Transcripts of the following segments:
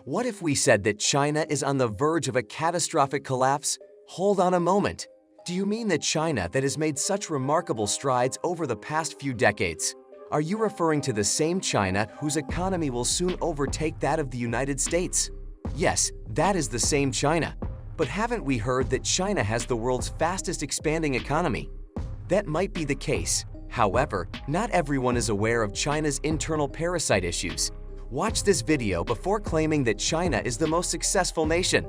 What if we said that China is on the verge of a catastrophic collapse? Hold on a moment. Do you mean the China that has made such remarkable strides over the past few decades? Are you referring to the same China whose economy will soon overtake that of the United States? Yes, that is the same China. But haven't we heard that China has the world's fastest expanding economy? That might be the case. However, not everyone is aware of China's internal parasite issues. Watch this video before claiming that China is the most successful nation.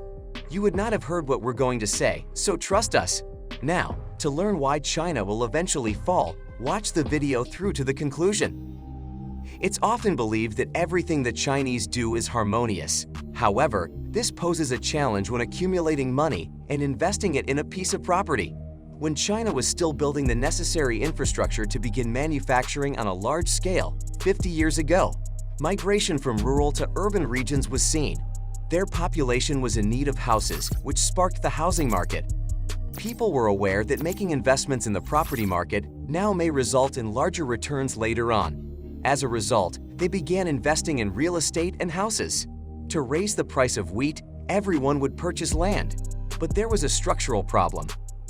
You would not have heard what we're going to say, so trust us. Now, to learn why China will eventually fall, watch the video through to the conclusion. It's often believed that everything the Chinese do is harmonious. However, this poses a challenge when accumulating money and investing it in a piece of property. When China was still building the necessary infrastructure to begin manufacturing on a large scale 50 years ago, migration from rural to urban regions was seen. Their population was in need of houses, which sparked the housing market. People were aware that making investments in the property market now may result in larger returns later on. As a result, they began investing in real estate and houses. To raise the price of wheat, everyone would purchase land. But there was a structural problem.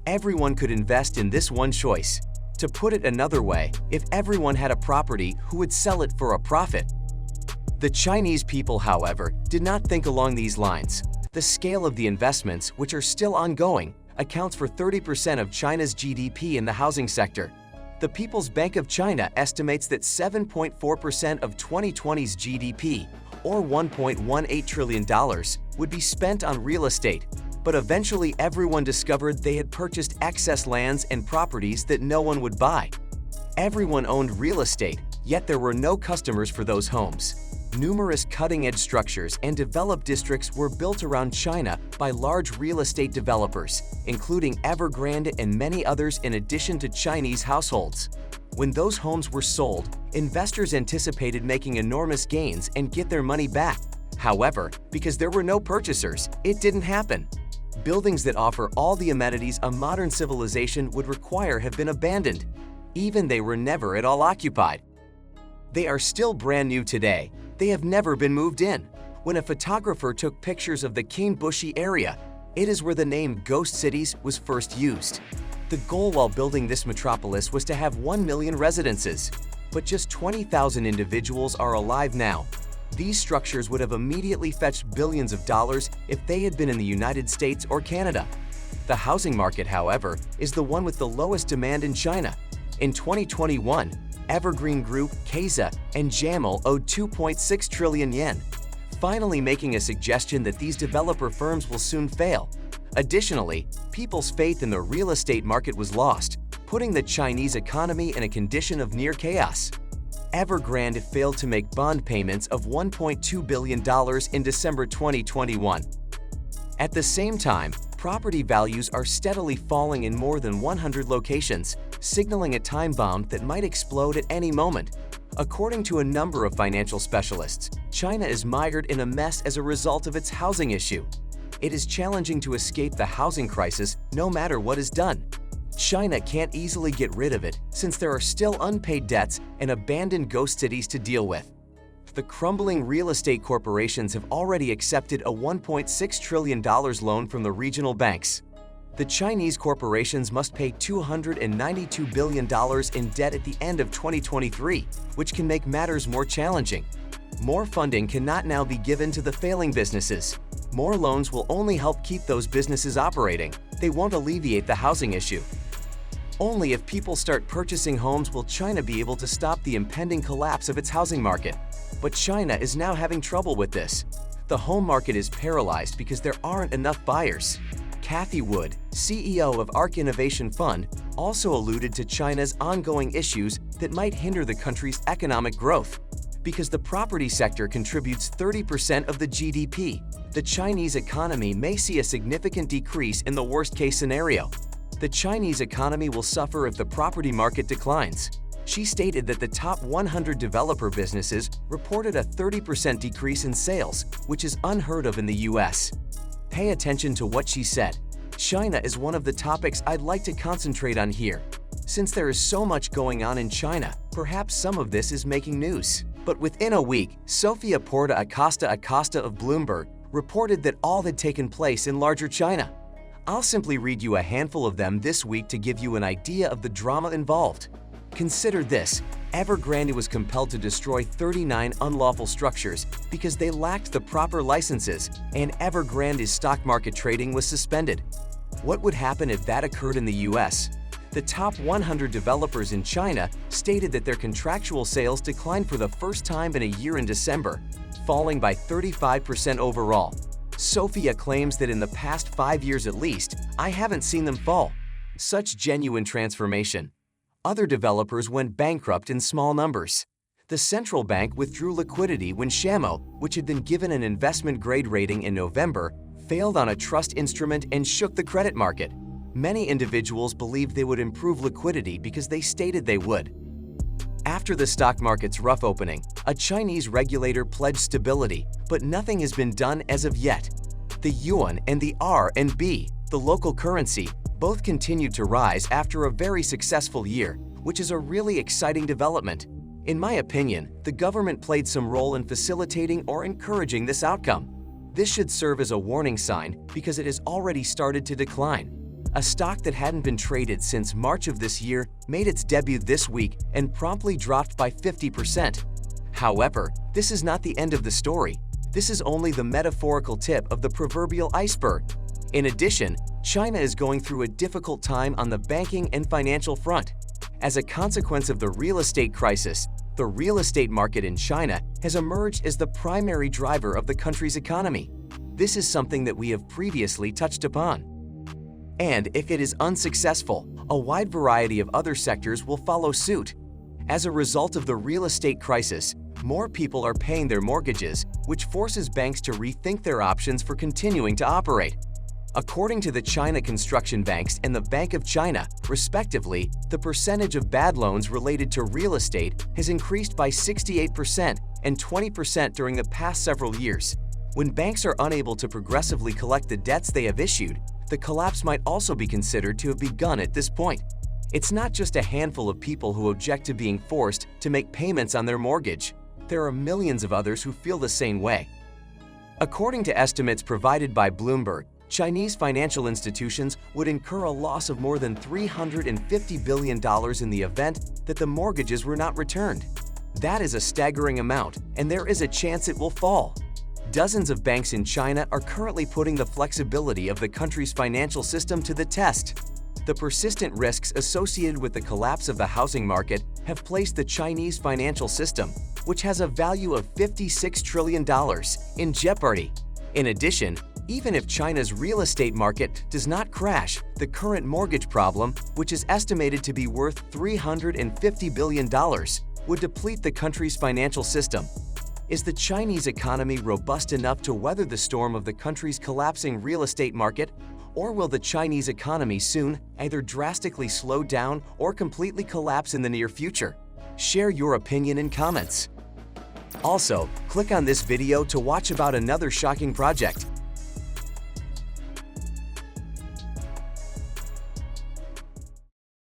Everyone could invest in this one choice. To put it another way, if everyone had a property, who would sell it for a profit? The Chinese people, however, did not think along these lines. The scale of the investments, which are still ongoing, accounts for 30% of China's GDP in the housing sector. The People's Bank of China estimates that 7.4% of 2020's GDP, or $1.18 trillion, would be spent on real estate. But eventually everyone discovered they had purchased excess lands and properties that no one would buy. Everyone owned real estate, yet there were no customers for those homes. Numerous cutting-edge structures and developed districts were built around China by large real estate developers, including Evergrande and many others, in addition to Chinese households. When those homes were sold, investors anticipated making enormous gains and get their money back. However, because there were no purchasers, it didn't happen. Buildings that offer all the amenities a modern civilization would require have been abandoned. Even they were never at all occupied. They are still brand new today. They have never been moved in. When a photographer took pictures of the Qingbushi area, it is where the name Ghost Cities was first used. The goal while building this metropolis was to have 1 million residences, but just 20,000 individuals are alive now. These structures would have immediately fetched billions of dollars if they had been in the United States or Canada. The housing market, however, is the one with the lowest demand in China. In 2021, Evergreen Group, Kaiza, and Jamel owed 2.6 trillion yen, finally making a suggestion that these developer firms will soon fail. Additionally, people's faith in the real estate market was lost, putting the Chinese economy in a condition of near chaos. Evergrande failed to make bond payments of $1.2 billion in December 2021. At the same time, property values are steadily falling in more than 100 locations, signaling a time bomb that might explode at any moment. According to a number of financial specialists, China is mired in a mess as a result of its housing issue. It is challenging to escape the housing crisis no matter what is done. China can't easily get rid of it since there are still unpaid debts and abandoned ghost cities to deal with. The crumbling real estate corporations have already accepted a $1.6 trillion loan from the regional banks. The Chinese corporations must pay $292 billion in debt at the end of 2023, which can make matters more challenging. More funding cannot now be given to the failing businesses. More loans will only help keep those businesses operating. They won't alleviate the housing issue. Only if people start purchasing homes will China be able to stop the impending collapse of its housing market. But China is now having trouble with this. The home market is paralyzed because there aren't enough buyers. Kathy Wood, CEO of ARK Innovation Fund, also alluded to China's ongoing issues that might hinder the country's economic growth. Because the property sector contributes 30% of the GDP, the Chinese economy may see a significant decrease in the worst-case scenario. The Chinese economy will suffer if the property market declines. She stated that the top 100 developer businesses reported a 30% decrease in sales, which is unheard of in the US. Pay attention to what she said. China is one of the topics I'd like to concentrate on here. Since there is so much going on in China, perhaps some of this is making news. But within a week, Sofia Porta Acosta of Bloomberg reported that all had taken place in larger China. I'll simply read you a handful of them this week to give you an idea of the drama involved. Consider this: Evergrande was compelled to destroy 39 unlawful structures because they lacked the proper licenses, and Evergrande's stock market trading was suspended. What would happen if that occurred in the US? The top 100 developers in China stated that their contractual sales declined for the first time in a year in December, falling by 35% overall. Sofia claims that in the past 5 years at least, I haven't seen them fall. Such genuine transformation. Other developers went bankrupt in small numbers. The central bank withdrew liquidity when Shamo, which had been given an investment grade rating in November, failed on a trust instrument and shook the credit market. Many individuals believed they would improve liquidity because they stated they would. After the stock market's rough opening, a Chinese regulator pledged stability, but nothing has been done as of yet. The yuan and the RMB, the local currency, both continued to rise after a very successful year, which is a really exciting development. In my opinion, the government played some role in facilitating or encouraging this outcome. This should serve as a warning sign because it has already started to decline. A stock that hadn't been traded since March of this year made its debut this week and promptly dropped by 50%. However, this is not the end of the story. This is only the metaphorical tip of the proverbial iceberg. In addition, China is going through a difficult time on the banking and financial front. As a consequence of the real estate crisis, the real estate market in China has emerged as the primary driver of the country's economy. This is something that we have previously touched upon. And if it is unsuccessful, a wide variety of other sectors will follow suit. As a result of the real estate crisis, more people are paying their mortgages, which forces banks to rethink their options for continuing to operate. According to the China Construction Banks and the Bank of China, respectively, the percentage of bad loans related to real estate has increased by 68% and 20% during the past several years. When banks are unable to progressively collect the debts they have issued, the collapse might also be considered to have begun at this point. It's not just a handful of people who object to being forced to make payments on their mortgage. There are millions of others who feel the same way. According to estimates provided by Bloomberg, Chinese financial institutions would incur a loss of more than $350 billion in the event that the mortgages were not returned. That is a staggering amount, and there is a chance it will fall. Dozens of banks in China are currently putting the flexibility of the country's financial system to the test. The persistent risks associated with the collapse of the housing market have placed the Chinese financial system, which has a value of $56 trillion, in jeopardy. In addition, even if China's real estate market does not crash, the current mortgage problem, which is estimated to be worth $350 billion, would deplete the country's financial system. Is the Chinese economy robust enough to weather the storm of the country's collapsing real estate market? Or will the Chinese economy soon either drastically slow down or completely collapse in the near future? Share your opinion in comments. Also, click on this video to watch about another shocking project.